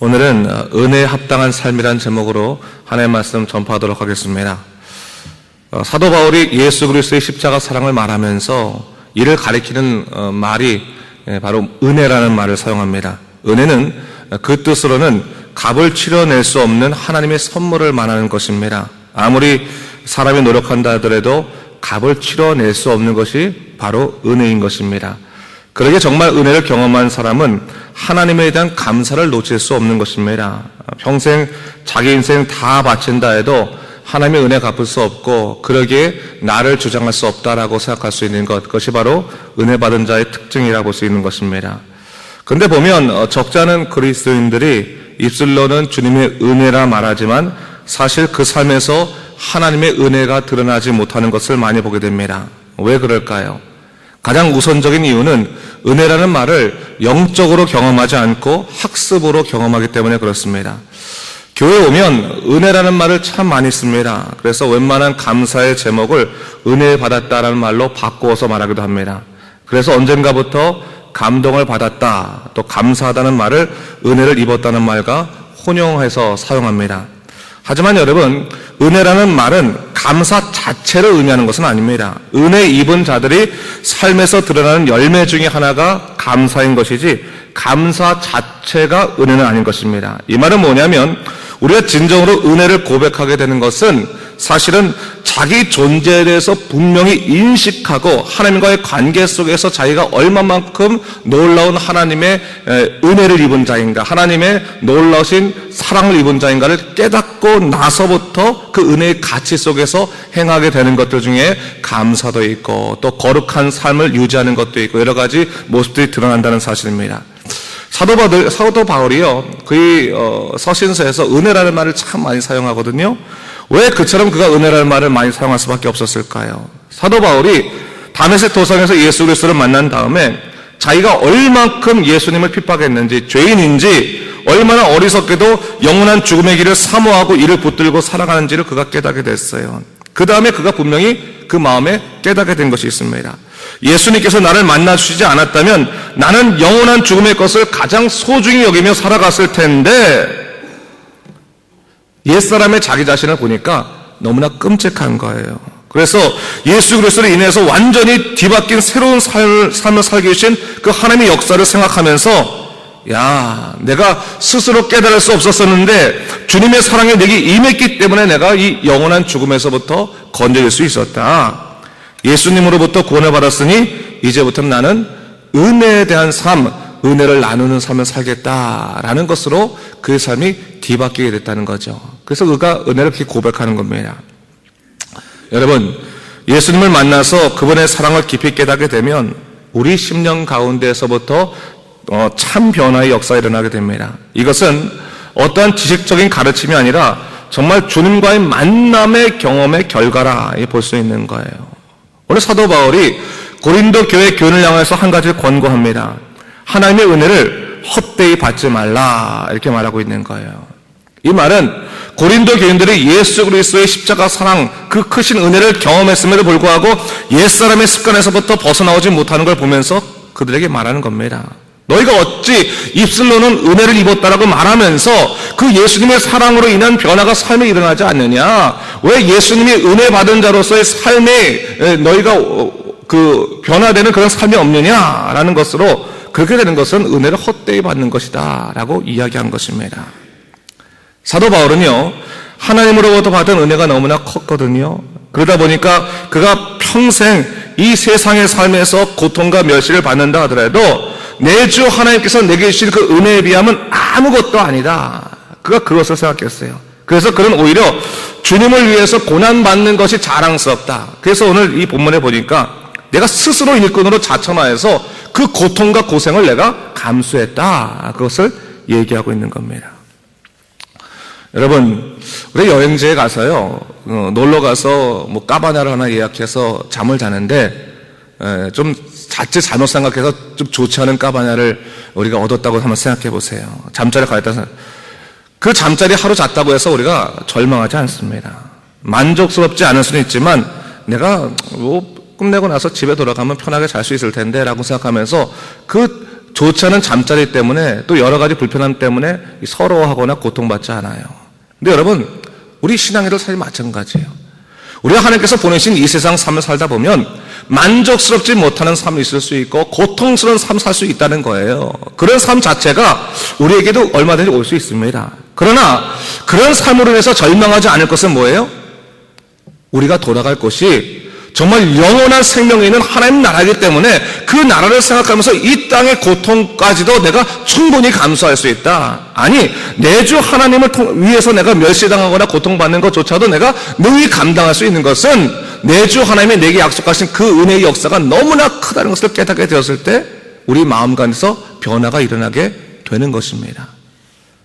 오늘은 은혜에 합당한 삶이란 제목으로 하나님의 말씀 전파하도록 하겠습니다. 사도 바울이 예수 그리스도의 십자가 사랑을 말하면서 이를 가리키는 말이 바로 은혜라는 말을 사용합니다. 은혜는 그 뜻으로는 값을 치러낼 수 없는 하나님의 선물을 말하는 것입니다. 아무리 사람이 노력한다 하더라도 값을 치러낼 수 없는 것이 바로 은혜인 것입니다. 그러기에 정말 은혜를 경험한 사람은 하나님에 대한 감사를 놓칠 수 없는 것입니다. 평생 자기 인생 다 바친다 해도 하나님의 은혜 갚을 수 없고 그러기에 나를 주장할 수 없다라고 생각할 수 있는 것, 그것이 바로 은혜 받은 자의 특징이라고 볼 수 있는 것입니다. 그런데 보면 적지 않은 그리스도인들이 입술로는 주님의 은혜라 말하지만 사실 그 삶에서 하나님의 은혜가 드러나지 못하는 것을 많이 보게 됩니다. 왜 그럴까요? 가장 우선적인 이유는 은혜라는 말을 영적으로 경험하지 않고 학습으로 경험하기 때문에 그렇습니다. 교회에 오면 은혜라는 말을 참 많이 씁니다. 그래서 웬만한 감사의 제목을 은혜 받았다라는 말로 바꾸어서 말하기도 합니다. 그래서 언젠가부터 감동을 받았다, 또 감사하다는 말을 은혜를 입었다는 말과 혼용해서 사용합니다. 하지만 여러분, 은혜라는 말은 감사 자체를 의미하는 것은 아닙니다. 은혜 입은 자들이 삶에서 드러나는 열매 중에 하나가 감사인 것이지 감사 자체가 은혜는 아닌 것입니다. 이 말은 뭐냐면 우리가 진정으로 은혜를 고백하게 되는 것은 사실은 자기 존재에 대해서 분명히 인식하고 하나님과의 관계 속에서 자기가 얼마만큼 놀라운 하나님의 은혜를 입은 자인가, 하나님의 놀라우신 사랑을 입은 자인가를 깨닫고 나서부터 그 은혜의 가치 속에서 행하게 되는 것들 중에 감사도 있고 또 거룩한 삶을 유지하는 것도 있고 여러 가지 모습들이 드러난다는 사실입니다. 사도 바울이요, 그의 서신서에서 은혜라는 말을 참 많이 사용하거든요. 왜 그처럼 그가 은혜라는 말을 많이 사용할 수밖에 없었을까요? 사도 바울이 다메섹 도상에서 예수 그리스도를 만난 다음에 자기가 얼만큼 예수님을 핍박했는지, 죄인인지, 얼마나 어리석게도 영원한 죽음의 길을 사모하고 이를 붙들고 살아가는지를 그가 깨닫게 됐어요. 그 다음에 그가 분명히 그 마음에 깨닫게 된 것이 있습니다. 예수님께서 나를 만나주시지 않았다면 나는 영원한 죽음의 것을 가장 소중히 여기며 살아갔을 텐데 옛사람의 자기 자신을 보니까 너무나 끔찍한 거예요. 그래서 예수 그리스도로 인해서 완전히 뒤바뀐 새로운 삶을 살게 하신 그 하나님의 역사를 생각하면서 야, 내가 스스로 깨달을 수 없었었는데 주님의 사랑이 내게 임했기 때문에 내가 이 영원한 죽음에서부터 건져질 수 있었다. 예수님으로부터 구원을 받았으니 이제부터는 나는 은혜에 대한 삶, 은혜를 나누는 삶을 살겠다라는 것으로 그의 삶이 뒤바뀌게 됐다는 거죠. 그래서 그가 은혜를 그렇게 고백하는 겁니다. 여러분, 예수님을 만나서 그분의 사랑을 깊이 깨닫게 되면 우리 심령 가운데에서부터 참 변화의 역사가 일어나게 됩니다. 이것은 어떠한 지식적인 가르침이 아니라 정말 주님과의 만남의 경험의 결과라 볼 수 있는 거예요. 오늘 사도 바울이 고린도 교회 교인을 향해서 한 가지를 권고합니다. 하나님의 은혜를 헛되이 받지 말라 이렇게 말하고 있는 거예요. 이 말은 고린도 교인들이 예수 그리스도의 십자가 사랑, 그 크신 은혜를 경험했음에도 불구하고 옛사람의 습관에서부터 벗어나오지 못하는 걸 보면서 그들에게 말하는 겁니다. 너희가 어찌 입술로는 은혜를 입었다라고 말하면서 그 예수님의 사랑으로 인한 변화가 삶에 일어나지 않느냐? 왜 예수님이 은혜 받은 자로서의 삶에 너희가 그 변화되는 그런 삶이 없느냐라는 것으로 그렇게 되는 것은 은혜를 헛되이 받는 것이다 라고 이야기한 것입니다. 사도 바울은요, 하나님으로부터 받은 은혜가 너무나 컸거든요. 그러다 보니까 그가 평생 이 세상의 삶에서 고통과 멸시를 받는다 하더라도 내 주 하나님께서 내게 주신 그 은혜에 비하면 아무것도 아니다. 그가 그것을 생각했어요. 그래서 그는 오히려 주님을 위해서 고난받는 것이 자랑스럽다. 그래서 오늘 이 본문에 보니까 내가 스스로 일꾼으로 자천하여서 그 고통과 고생을 내가 감수했다. 그것을 얘기하고 있는 겁니다. 여러분, 우리 여행지에 가서요, 놀러 가서 뭐 까바냐를 하나 예약해서 잠을 자는데 좀 자칫 잘못 생각해서 좀 좋지 않은 까바냐를 우리가 얻었다고 한번 생각해 보세요. 잠자리 가겠다. 그 잠자리 하루 잤다고 해서 우리가 절망하지 않습니다. 만족스럽지 않을 수는 있지만 내가 뭐 끝내고 나서 집에 돌아가면 편하게 잘 수 있을 텐데 라고 생각하면서 그 좋지 않은 잠자리 때문에 또 여러 가지 불편함 때문에 서러워하거나 고통받지 않아요. 근데 여러분, 우리 신앙에도 사실 마찬가지예요. 우리가 하나님께서 보내신 이 세상 삶을 살다 보면 만족스럽지 못하는 삶이 있을 수 있고 고통스러운 삶을 살 수 있다는 거예요. 그런 삶 자체가 우리에게도 얼마든지 올 수 있습니다. 그러나 그런 삶으로 인해서 절망하지 않을 것은 뭐예요? 우리가 돌아갈 곳이 정말 영원한 생명에 있는 하나님 나라이기 때문에 그 나라를 생각하면서 이 땅의 고통까지도 내가 충분히 감수할 수 있다. 아니, 내 주 하나님을 위해서 내가 멸시당하거나 고통받는 것조차도 내가 능히 감당할 수 있는 것은 내 주 하나님이 내게 약속하신 그 은혜의 역사가 너무나 크다는 것을 깨닫게 되었을 때 우리 마음간에서 변화가 일어나게 되는 것입니다.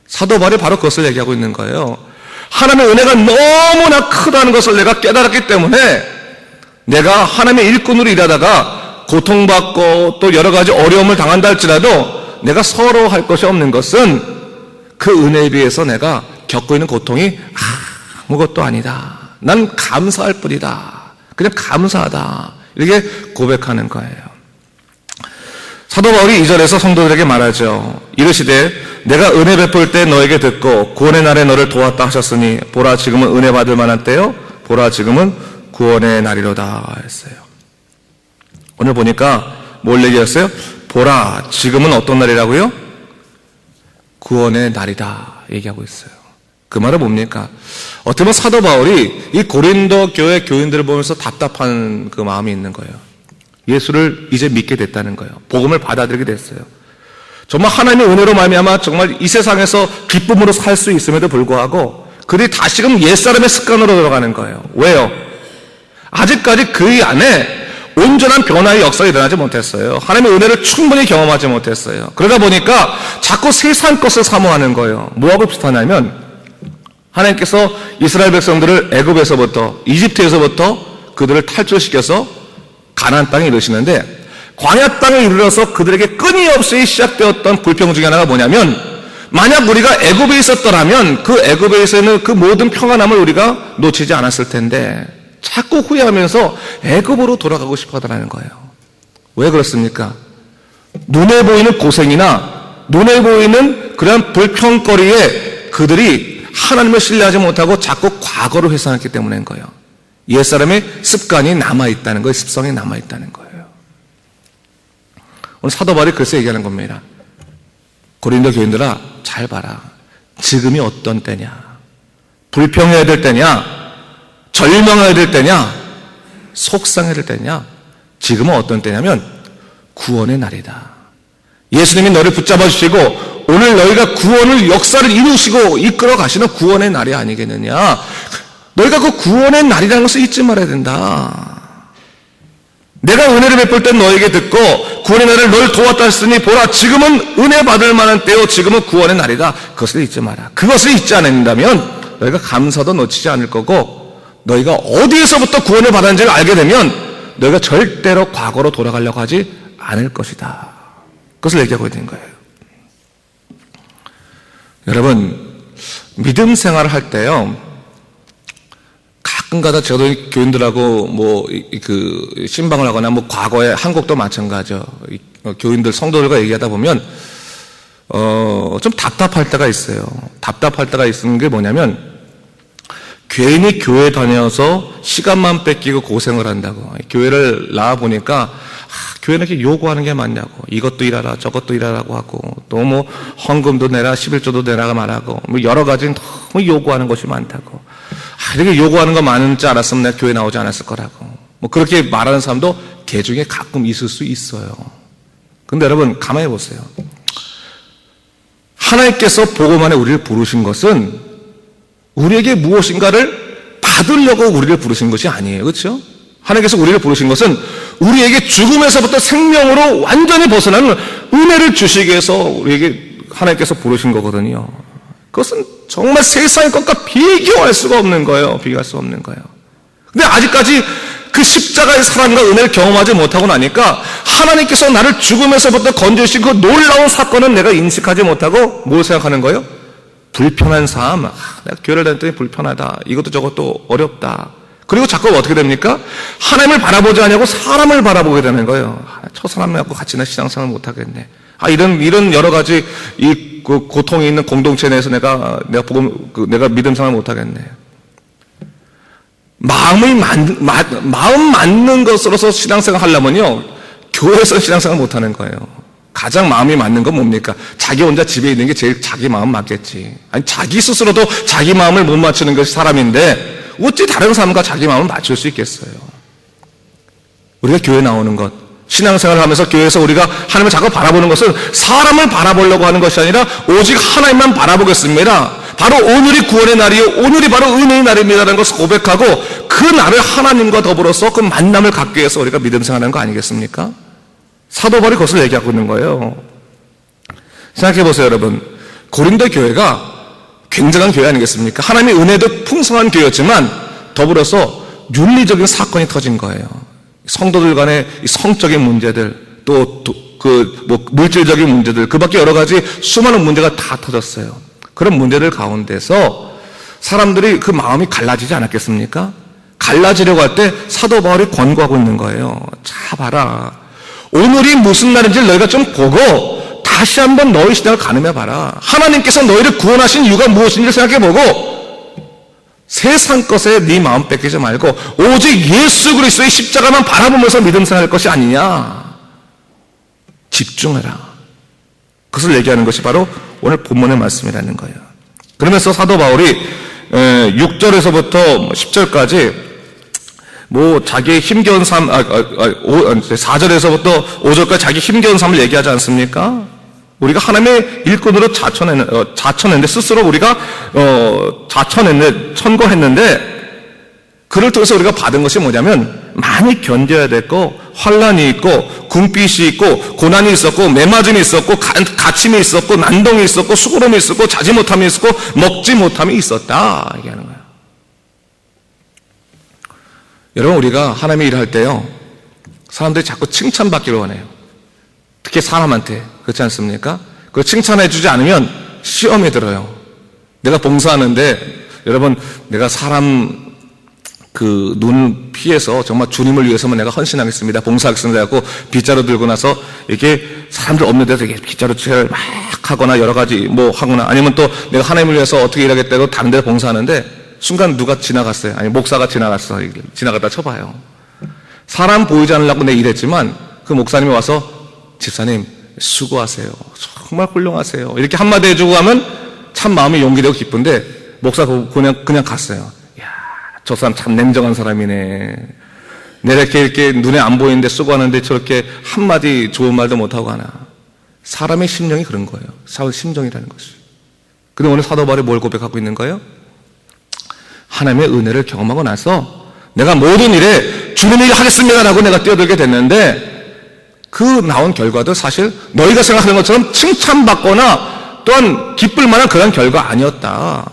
사도 바울이 바로 그것을 얘기하고 있는 거예요. 하나님의 은혜가 너무나 크다는 것을 내가 깨달았기 때문에 내가 하나님의 일꾼으로 일하다가 고통받고 또 여러 가지 어려움을 당한다 할지라도 내가 서러워할 것이 없는 것은 그 은혜에 비해서 내가 겪고 있는 고통이 아무것도 아니다. 난 감사할 뿐이다. 그냥 감사하다. 이렇게 고백하는 거예요. 사도 바울이 2절에서 성도들에게 말하죠. 이르시되 내가 은혜 베풀 때 너에게 듣고 구원의 날에 너를 도왔다 하셨으니 보라 지금은 은혜 받을 만한 때요 보라 지금은 구원의 날이로다 했어요. 오늘 보니까 뭘 얘기했어요? 보라 지금은 어떤 날이라고요? 구원의 날이다 얘기하고 있어요. 그 말은 뭡니까? 어떻게 보면 사도 바울이 이 고린도 교회 교인들을 보면서 답답한 그 마음이 있는 거예요. 예수를 이제 믿게 됐다는 거예요. 복음을 받아들이게 됐어요. 정말 하나님의 은혜로 말미암아 정말 이 세상에서 기쁨으로 살 수 있음에도 불구하고 그들이 다시금 옛사람의 습관으로 들어가는 거예요. 왜요? 아직까지 그의 안에 온전한 변화의 역사가 일어나지 못했어요. 하나님의 은혜를 충분히 경험하지 못했어요. 그러다 보니까 자꾸 세상 것을 사모하는 거예요. 뭐하고 비슷하냐면 하나님께서 이스라엘 백성들을 애굽에서부터 이집트에서부터 그들을 탈출시켜서 가나안 땅에 이르시는데 광야 땅에 이르러서 그들에게 끊임없이 시작되었던 불평 중에 하나가 뭐냐면 만약 우리가 애굽에 있었더라면 그 애굽에 있는 그 모든 평안함을 우리가 놓치지 않았을 텐데 자꾸 후회하면서 애굽으로 돌아가고 싶어하더라는 거예요. 왜 그렇습니까? 눈에 보이는 고생이나 눈에 보이는 그런 불평거리에 그들이 하나님을 신뢰하지 못하고 자꾸 과거로 회상했기 때문인 거예요. 옛사람의 습관이 남아있다는 거예요. 습성이 남아있다는 거예요. 오늘 사도 바울이 그래서 얘기하는 겁니다. 고린도 교인들아 잘 봐라. 지금이 어떤 때냐? 불평해야 될 때냐? 절망해야 될 때냐? 속상해야 될 때냐? 지금은 어떤 때냐면 구원의 날이다. 예수님이 너를 붙잡아 주시고 오늘 너희가 구원을 역사를 이루시고 이끌어 가시는 구원의 날이 아니겠느냐? 너희가 그 구원의 날이라는 것을 잊지 말아야 된다. 내가 은혜를 베풀 때 너에게 듣고 구원의 날을 널 도왔다 했으니 보라 지금은 은혜 받을 만한 때요 지금은 구원의 날이다. 그것을 잊지 마라. 그것을 잊지 않는다면 너희가 감사도 놓치지 않을 거고 너희가 어디에서부터 구원을 받았는지를 알게 되면 너희가 절대로 과거로 돌아가려고 하지 않을 것이다. 그것을 얘기하고 있는 거예요. 여러분 믿음 생활을 할 때요 가끔가다 저도 교인들하고 신방을 하거나 과거에 한국도 마찬가지죠. 교인들 성도들과 얘기하다 보면 좀 답답할 때가 있어요. 답답할 때가 있는 게 뭐냐면 괜히 교회 다녀서 시간만 뺏기고 고생을 한다고. 교회를 나와 보니까 교회는 이렇게 요구하는 게 많냐고. 이것도 일하라 저것도 일하라고 하고 또 헌금도 내라 11조도 내라가 말하고 여러 가지 너무 요구하는 것이 많다고. 이렇게 요구하는 거 많은 줄 알았으면 내가 교회 나오지 않았을 거라고. 그렇게 말하는 사람도 개 중에 가끔 있을 수 있어요. 근데 여러분 가만히 보세요. 하나님께서 복음 안에 우리를 부르신 것은 우리에게 무엇인가를 받으려고 우리를 부르신 것이 아니에요. 그렇죠? 하나님께서 우리를 부르신 것은 우리에게 죽음에서부터 생명으로 완전히 벗어나는 은혜를 주시기 위해서 우리에게 하나님께서 부르신 거거든요. 그것은 정말 세상의 것과 비교할 수가 없는 거예요. 비교할 수 없는 거예요. 근데 아직까지 그 십자가의 사랑과 은혜를 경험하지 못하고 나니까 하나님께서 나를 죽음에서부터 건져주신 그 놀라운 사건은 내가 인식하지 못하고 뭘 생각하는 거예요? 불편한 삶. 내가 교회를 다녔더니 불편하다. 이것도 저것도 어렵다. 그리고 자꾸 어떻게 됩니까? 하나님을 바라보지 않냐고 사람을 바라보게 되는 거예요. 저 사람하고 같이 나 신앙생활 못하겠네. 이런 여러 가지 그 고통이 있는 공동체 내에서 내가 믿음 생활 못 하겠네. 마음 맞는 것으로서 신앙생활 하려면요, 교회에서 신앙생활 못 하는 거예요. 가장 마음이 맞는 건 뭡니까? 자기 혼자 집에 있는 게 제일 자기 마음 맞겠지. 자기 스스로도 자기 마음을 못 맞추는 것이 사람인데 어찌 다른 사람과 자기 마음을 맞출 수 있겠어요? 우리가 교회 나오는 것, 신앙생활을 하면서 교회에서 우리가 하나님을 자꾸 바라보는 것은 사람을 바라보려고 하는 것이 아니라 오직 하나님만 바라보겠습니다. 바로 오늘이 구원의 날이요, 오늘이 바로 은혜의 날입니다라는 것을 고백하고 그 날을 하나님과 더불어서 그 만남을 갖기 위해서 우리가 믿음 생활하는 거 아니겠습니까? 사도 바울이 그것을 얘기하고 있는 거예요. 생각해 보세요, 여러분. 고린도 교회가 굉장한 교회 아니겠습니까? 하나님의 은혜도 풍성한 교회였지만 더불어서 윤리적인 사건이 터진 거예요. 성도들 간의 성적인 문제들, 또 물질적인 문제들, 그 밖에 여러 가지 수많은 문제가 다 터졌어요. 그런 문제들 가운데서 사람들이 그 마음이 갈라지지 않았겠습니까? 갈라지려고 할 때 사도 바울이 권고하고 있는 거예요. 자, 봐라. 오늘이 무슨 날인지 너희가 좀 보고 다시 한번 너희 신앙을 가늠해 봐라. 하나님께서 너희를 구원하신 이유가 무엇인지 생각해 보고 세상 것에 네 마음 뺏기지 말고 오직 예수 그리스도의 십자가만 바라보면서 믿음 생활할 것이 아니냐. 집중해라. 그것을 얘기하는 것이 바로 오늘 본문의 말씀이라는 거예요. 그러면서 사도 바울이 6절에서부터 10절까지 자기의 힘겨운 삶, 4절에서부터 5절까지 자기 힘겨운 삶을 얘기하지 않습니까? 우리가 하나님의 일꾼으로 자천했는데, 스스로 우리가, 천거했는데, 그를 통해서 우리가 받은 것이 뭐냐면, 많이 견뎌야 됐고, 환란이 있고, 궁빛이 있고, 고난이 있었고, 매맞음이 있었고, 갇힘이 있었고, 난동이 있었고, 수고름이 있었고, 자지 못함이 있었고, 먹지 못함이 있었다. 얘기하는 거예요. 여러분, 우리가 하나님의 일을 할 때요, 사람들이 자꾸 칭찬받기를 원해요. 특히 사람한테. 그렇지 않습니까? 그걸 칭찬해주지 않으면 시험이 들어요. 내가 봉사하는데, 여러분, 내가 사람 눈을 피해서 정말 주님을 위해서만 내가 헌신하겠습니다. 봉사하겠습니다. 하고 빗자루 들고 나서 이렇게 사람들 없는 데서 이렇게 빗자루 칠을 막 하거나 여러 가지 하거나 아니면 또 내가 하나님을 위해서 어떻게 일하겠다고 다른 데서 봉사하는데 순간 누가 지나갔어요. 아니, 목사가 지나갔어. 지나가다 쳐봐요. 사람 보이지 않으려고 내 일했지만 그 목사님이 와서 집사님 수고하세요. 정말 훌륭하세요. 이렇게 한마디 해주고 하면 참 마음이 용기되고 기쁜데 목사 그냥 갔어요. 이야, 저 사람 참 냉정한 사람이네. 내가 이렇게 눈에 안 보이는데 수고하는데 저렇게 한마디 좋은 말도 못하고 하나. 사람의 심령이 그런 거예요. 사람의 심정이라는 것이. 근데 오늘 사도 바울이 뭘 고백하고 있는 거예요? 하나님의 은혜를 경험하고 나서 내가 모든 일에 주님의 일 하겠습니다라고 내가 뛰어들게 됐는데 그 나온 결과도 사실 너희가 생각하는 것처럼 칭찬받거나 또한 기쁠 만한 그런 결과 아니었다.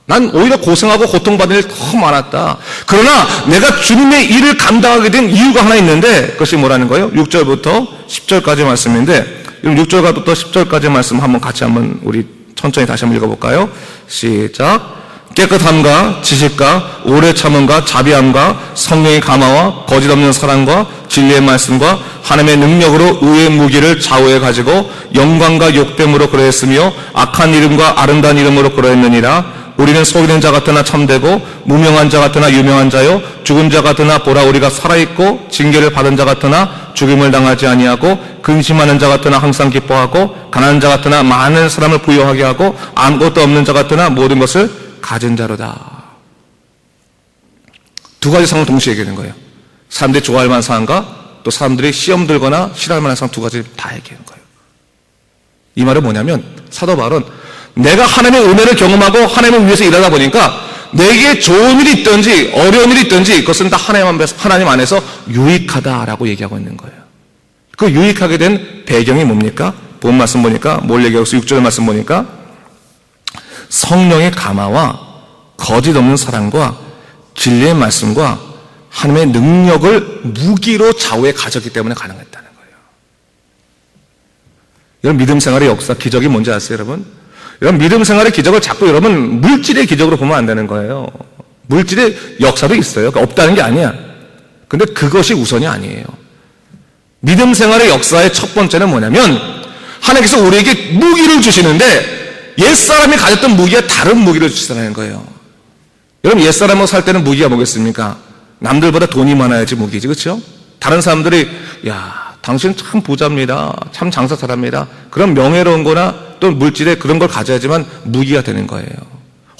난 오히려 고생하고 고통받는 일이 더 많았다. 그러나 내가 주님의 일을 감당하게 된 이유가 하나 있는데 그것이 뭐라는 거예요? 6절부터 10절까지 말씀인데 6절부터 10절까지 말씀 같이 우리 천천히 다시 한번 읽어볼까요? 시작. 깨끗함과 지식과 오래 참음과 자비함과 성령의 감화와 거짓 없는 사랑과 진리의 말씀과 하나님의 능력으로 의의 무기를 좌우에 가지고 영광과 욕됨으로 그러했으며 악한 이름과 아름다운 이름으로 그러했느니라. 우리는 속이는 자 같으나 참되고 무명한 자 같으나 유명한 자요 죽은 자 같으나 보라 우리가 살아있고 징계를 받은 자 같으나 죽임을 당하지 아니하고 근심하는 자 같으나 항상 기뻐하고 가난한 자 같으나 많은 사람을 부유하게 하고 아무것도 없는 자 같으나 모든 것을 가진 자로다. 두 가지 상황을 동시에 얘기하는 거예요. 사람들이 좋아할 만한 상황과 또 사람들이 시험 들거나 싫어할 만한 상황 두 가지 다 얘기하는 거예요. 이 말은 뭐냐면 사도 바울은 내가 하나님의 은혜를 경험하고 하나님을 위해서 일하다 보니까 내게 좋은 일이 있든지 어려운 일이 있든지 그것은 다 하나님 안에서 유익하다라고 얘기하고 있는 거예요. 그 유익하게 된 배경이 뭡니까? 본 말씀 보니까 뭘 얘기하고 있어요? 6절 말씀 보니까 성령의 감화와 거짓 없는 사랑과 진리의 말씀과 하나님의 능력을 무기로 좌우에 가졌기 때문에 가능했다는 거예요. 여러분 믿음 생활의 역사 기적이 뭔지 아세요 여러분? 여러분 믿음 생활의 기적을 자꾸 여러분 물질의 기적으로 보면 안 되는 거예요. 물질의 역사도 있어요. 그러니까 없다는 게 아니야. 근데 그것이 우선이 아니에요. 믿음 생활의 역사의 첫 번째는 뭐냐면 하나님께서 우리에게 무기를 주시는데 옛사람이 가졌던 무기와 다른 무기를 주시다는 거예요. 여러분, 옛사람하고 살 때는 무기가 뭐겠습니까? 남들보다 돈이 많아야지 무기지, 그렇죠? 다른 사람들이 야, 당신 참 부자입니다, 참 장사 잘합니다, 그런 명예로운 거나 또 물질에 그런 걸 가져야지만 무기가 되는 거예요.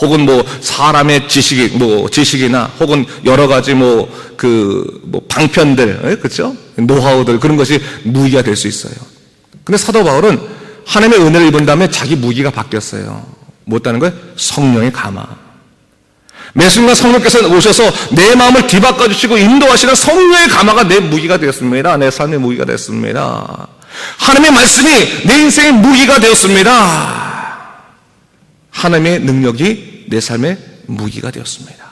혹은 사람의 지식이나 혹은 여러 가지 방편들, 그렇죠? 노하우들, 그런 것이 무기가 될 수 있어요. 근데 사도 바울은 하나님의 은혜를 입은 다음에 자기 무기가 바뀌었어요. 뭐였다는 거예요? 성령의 감화. 매 순간 성령께서 오셔서 내 마음을 뒤바꿔 주시고 인도하시는 성령의 감화가 내 무기가 되었습니다. 내 삶의 무기가 되었습니다. 하나님의 말씀이 내 인생의 무기가 되었습니다. 하나님의 능력이 내 삶의 무기가 되었습니다.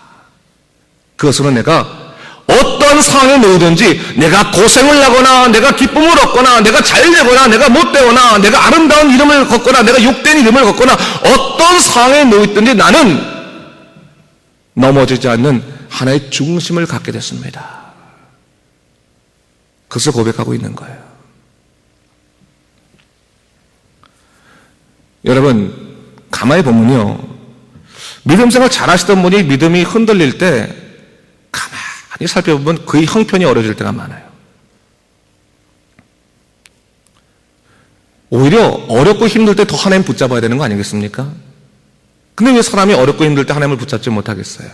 그것으로 내가 어떤 상황에 놓이든지, 내가 고생을 하거나 내가 기쁨을 얻거나 내가 잘되거나 내가 못되거나 내가 아름다운 이름을 걷거나 내가 욕된 이름을 걷거나 어떤 상황에 놓였든지 나는 넘어지지 않는 하나의 중심을 갖게 됐습니다. 그것을 고백하고 있는 거예요. 여러분, 가만히 보면요, 믿음 생활 잘하시던 분이 믿음이 흔들릴 때 가만히 살펴보면 그의 형편이 어려질 때가 많아요. 오히려 어렵고 힘들 때 더 하나님 붙잡아야 되는 거 아니겠습니까? 근데 왜 사람이 어렵고 힘들 때 하나님을 붙잡지 못하겠어요?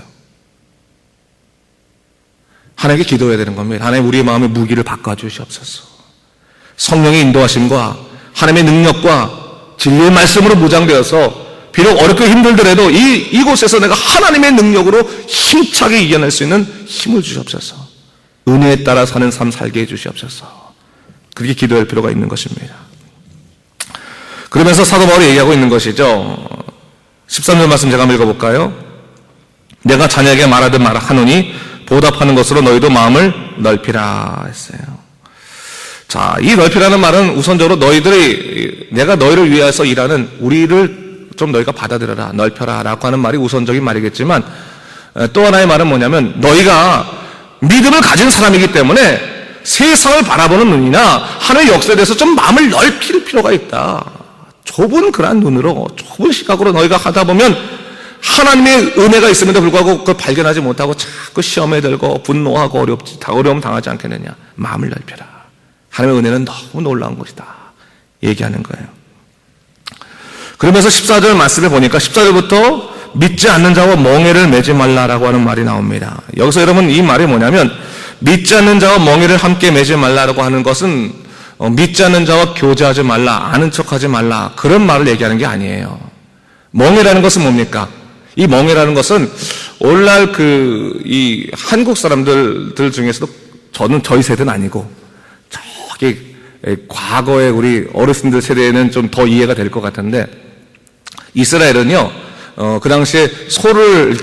하나님께 기도해야 되는 겁니다. 하나님, 우리의 마음의 무기를 바꿔주시옵소서. 성령의 인도하심과 하나님의 능력과 진리의 말씀으로 무장되어서 비록 어렵고 힘들더라도 이곳에서 내가 하나님의 능력으로 힘차게 이겨낼 수 있는 힘을 주시옵소서. 은혜에 따라 사는 삶 살게 해주시옵소서. 그렇게 기도할 필요가 있는 것입니다. 그러면서 사도 바울이 얘기하고 있는 것이죠. 13절 말씀 제가 한번 읽어볼까요? 내가 자녀에게 말하든 말하노니 보답하는 것으로 너희도 마음을 넓히라 했어요. 자, 이 넓히라는 말은 우선적으로 내가 너희를 위해서 일하는 우리를 좀 너희가 받아들여라, 넓혀라 라고 하는 말이 우선적인 말이겠지만, 또 하나의 말은 뭐냐면 너희가 믿음을 가진 사람이기 때문에 세상을 바라보는 눈이나 하나의 역사에 대해서 좀 마음을 넓힐 필요가 있다. 좁은 그러한 눈으로, 좁은 시각으로 너희가 하다 보면 하나님의 은혜가 있음에도 불구하고 그걸 발견하지 못하고 자꾸 시험에 들고 분노하고 어려움 당하지 않겠느냐. 마음을 넓혀라. 하나님의 은혜는 너무 놀라운 것이다. 얘기하는 거예요. 그러면서 14절 말씀을 보니까 14절부터 믿지 않는 자와 멍에를 매지 말라라고 하는 말이 나옵니다. 여기서 여러분, 이 말이 뭐냐면 믿지 않는 자와 멍에를 함께 매지 말라라고 하는 것은 믿지 않는 자와 교제하지 말라, 아는 척하지 말라, 그런 말을 얘기하는 게 아니에요. 멍에라는 것은 뭡니까? 이 멍에라는 것은 오늘날 이 한국 사람들 중에서도 저희 세대는 아니고 저기 과거에 우리 어르신들 세대에는 좀 더 이해가 될 것 같은데, 이스라엘은요, 그 당시에 소를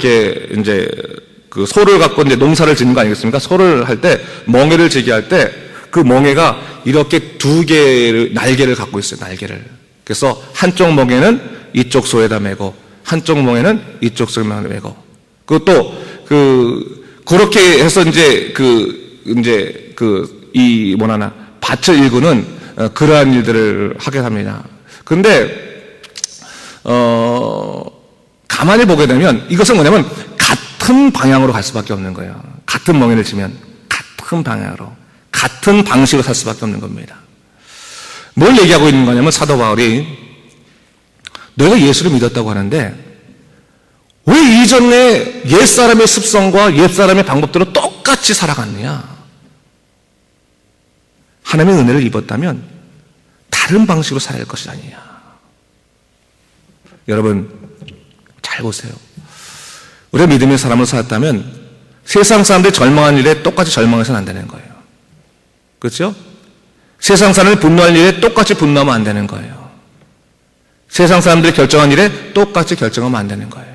소를 갖고 이제 농사를 짓는 거 아니겠습니까? 소를 할 때, 멍에를 지게 할 때, 그 멍에가 이렇게 두 개의 날개를 갖고 있어요, 날개를. 그래서 한쪽 멍에는 이쪽 소에다 메고, 한쪽 멍에는 이쪽 소에다 메고. 그것도, 그렇게 해서 밭을 일구는, 그러한 일들을 하게 합니다. 근데, 가만히 보게 되면 이것은 뭐냐면 같은 방향으로 갈 수밖에 없는 거예요. 같은 멍에를 치면 같은 방향으로, 같은 방식으로 살 수밖에 없는 겁니다. 뭘 얘기하고 있는 거냐면 사도 바울이 너희가 예수를 믿었다고 하는데 왜 이전에 옛사람의 습성과 옛사람의 방법대로 똑같이 살아갔느냐? 하나님의 은혜를 입었다면 다른 방식으로 살아야 할 것이 아니냐. 여러분, 잘 보세요. 우리가 믿음의 사람으로 살았다면 세상 사람들이 절망한 일에 똑같이 절망해서는 안 되는 거예요. 그렇죠? 세상 사람들이 분노할 일에 똑같이 분노하면 안 되는 거예요. 세상 사람들이 결정한 일에 똑같이 결정하면 안 되는 거예요.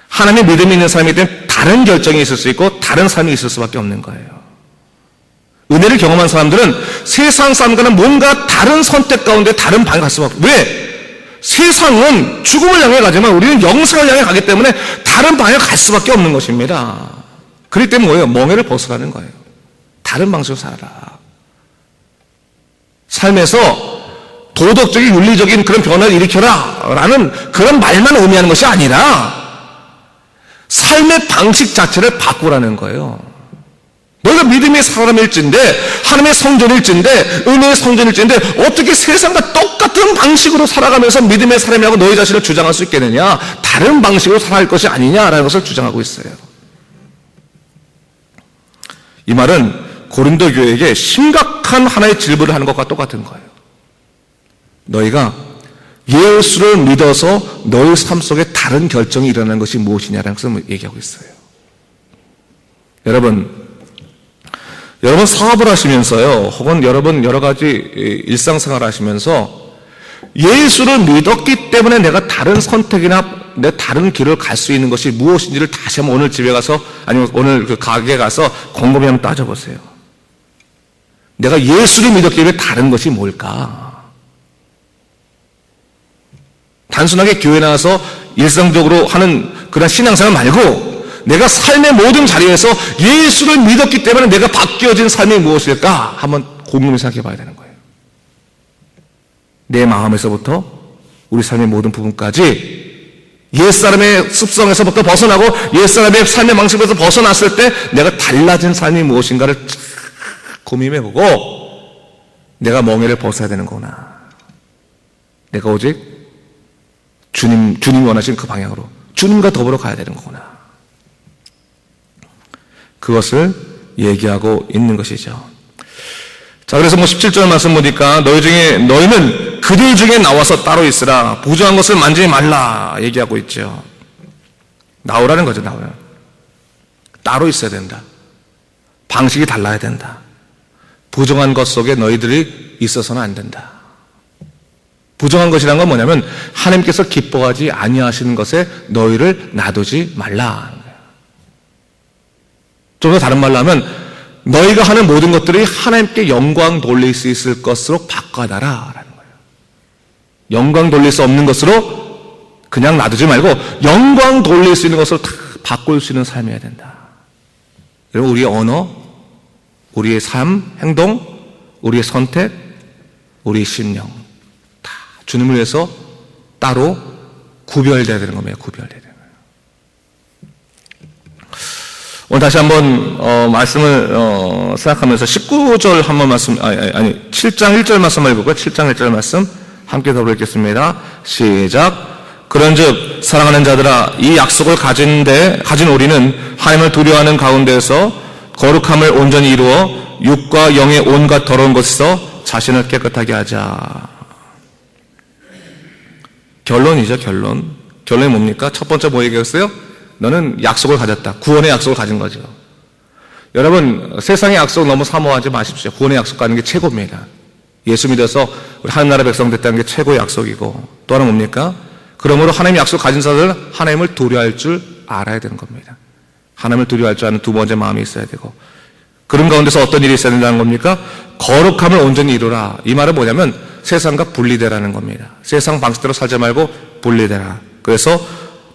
하나님의 믿음이 있는 사람이기 때문에 다른 결정이 있을 수 있고 다른 삶이 있을 수밖에 없는 거예요. 은혜를 경험한 사람들은 세상 사람과는 뭔가 다른 선택 가운데 다른 방향을 갈 수밖에 없어요. 왜? 세상은 죽음을 향해 가지만 우리는 영생을 향해 가기 때문에 다른 방향을 갈 수밖에 없는 것입니다. 그렇기 때문에 뭐예요? 멍에를 벗으라는 거예요. 다른 방식으로 살아라. 삶에서 도덕적인 윤리적인 그런 변화를 일으켜라 라는 그런 말만 의미하는 것이 아니라 삶의 방식 자체를 바꾸라는 거예요. 너희가 믿음의 사람일진데, 하나님의 성전일진데, 은혜의 성전일진데 어떻게 세상과 똑같은 방식으로 살아가면서 믿음의 사람이라고 너희 자신을 주장할 수 있겠느냐? 다른 방식으로 살아갈 것이 아니냐라는 것을 주장하고 있어요. 이 말은 고린도 교회에게 심각한 하나의 질문을 하는 것과 똑같은 거예요. 너희가 예수를 믿어서 너희 삶 속에 다른 결정이 일어나는 것이 무엇이냐라는 것을 얘기하고 있어요. 여러분 사업을 하시면서요, 혹은 여러분 여러 가지 일상생활을 하시면서 예수를 믿었기 때문에 내가 다른 선택이나 내 다른 길을 갈 수 있는 것이 무엇인지를 다시 한번 오늘 집에 가서, 아니면 오늘 그 가게에 가서 곰곰이 한번 따져보세요. 내가 예수를 믿었기 때문에 다른 것이 뭘까? 단순하게 교회 나와서 일상적으로 하는 그런 신앙생활 말고 내가 삶의 모든 자리에서 예수를 믿었기 때문에 내가 바뀌어진 삶이 무엇일까? 한번 곰곰이 생각해 봐야 되는 거예요. 내 마음에서부터 우리 삶의 모든 부분까지 옛사람의 습성에서부터 벗어나고 옛사람의 삶의 방식에서 벗어났을 때 내가 달라진 삶이 무엇인가를 고민해보고 내가 멍에를 벗어야 되는 거구나. 내가 오직 주님이 원하시는 그 방향으로 주님과 더불어 가야 되는 거구나. 그것을 얘기하고 있는 것이죠. 자, 그래서 17절 말씀 보니까 너희는 그들 중에 나와서 따로 있으라. 부정한 것을 만지지 말라 얘기하고 있죠. 나오라는 거죠. 나오라. 따로 있어야 된다. 방식이 달라야 된다. 부정한 것 속에 너희들이 있어서는 안 된다. 부정한 것이란 건 뭐냐면 하나님께서 기뻐하지 아니하시는 것에 너희를 놔두지 말라. 좀 더 다른 말로 하면 너희가 하는 모든 것들이 하나님께 영광 돌릴 수 있을 것으로 바꿔놔라 라는 거예요. 영광 돌릴 수 없는 것으로 그냥 놔두지 말고 영광 돌릴 수 있는 것으로 다 바꿀 수 있는 삶이어야 된다. 여러분, 우리의 언어, 우리의 삶, 행동, 우리의 선택, 우리의 심령 다 주님을 위해서 따로 구별되어야 되는 겁니다. 구별되어야 되는 거예요. 오늘 다시 한번 말씀을 생각하면서 19절 한번 말씀, 7장 1절 말씀 읽고요. 7장 1절 말씀 함께 더불어 읽겠습니다. 시작. 그런즉 사랑하는 자들아, 이 약속을 가진 우리는 하나님을 두려워하는 가운데서 거룩함을 온전히 이루어 육과 영의 온갖 더러운 것에서 자신을 깨끗하게 하자. 결론이죠. 결론이 뭡니까? 첫 번째 뭐 얘기했어요? 너는 약속을 가졌다. 구원의 약속을 가진 거죠. 여러분, 세상의 약속 너무 사모하지 마십시오. 구원의 약속 가는 게 최고입니다. 예수 믿어서 우리 하늘나라 백성 됐다는 게 최고의 약속이고, 또 하나 뭡니까? 그러므로 하나님의 약속 가진 자들은 하나님을 두려워할 줄 알아야 되는 겁니다. 하나님을 두려워할 줄 아는 두 번째 마음이 있어야 되고, 그런 가운데서 어떤 일이 있어야 된다는 겁니까? 거룩함을 온전히 이루라. 이 말은 뭐냐면 세상과 분리되라는 겁니다. 세상 방식대로 살지 말고 분리되라. 그래서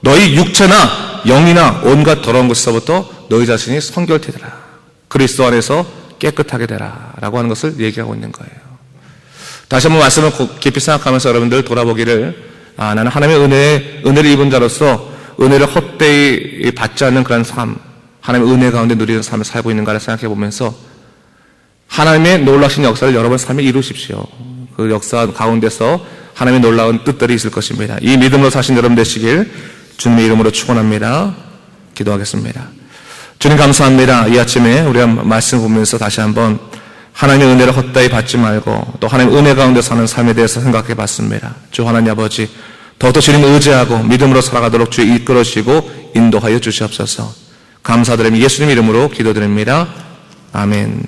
너희 육체나 영이나 온갖 더러운 것에서부터 너희 자신이 성결케 되라. 그리스도 안에서 깨끗하게 되라. 라고 하는 것을 얘기하고 있는 거예요. 다시 한번 말씀을 깊이 생각하면서 여러분들 돌아보기를, 나는 하나님의 은혜를 입은 자로서 은혜를 헛되이 받지 않는 그런 삶, 하나님의 은혜 가운데 누리는 삶을 살고 있는가를 생각해 보면서 하나님의 놀라신 역사를 여러분 삶에 이루십시오. 그 역사 가운데서 하나님의 놀라운 뜻들이 있을 것입니다. 이 믿음으로 사신 여러분 되시길 주님의 이름으로 축원합니다. 기도하겠습니다. 주님 감사합니다. 이 아침에 우리 말씀 보면서 다시 한번 하나님의 은혜를 헛되이 받지 말고 또 하나님의 은혜 가운데 사는 삶에 대해서 생각해 봤습니다. 주 하나님 아버지, 더욱더 주님 의지하고 믿음으로 살아가도록 주 이끌어주시고 인도하여 주시옵소서. 감사드리며 예수님 이름으로 기도드립니다. 아멘.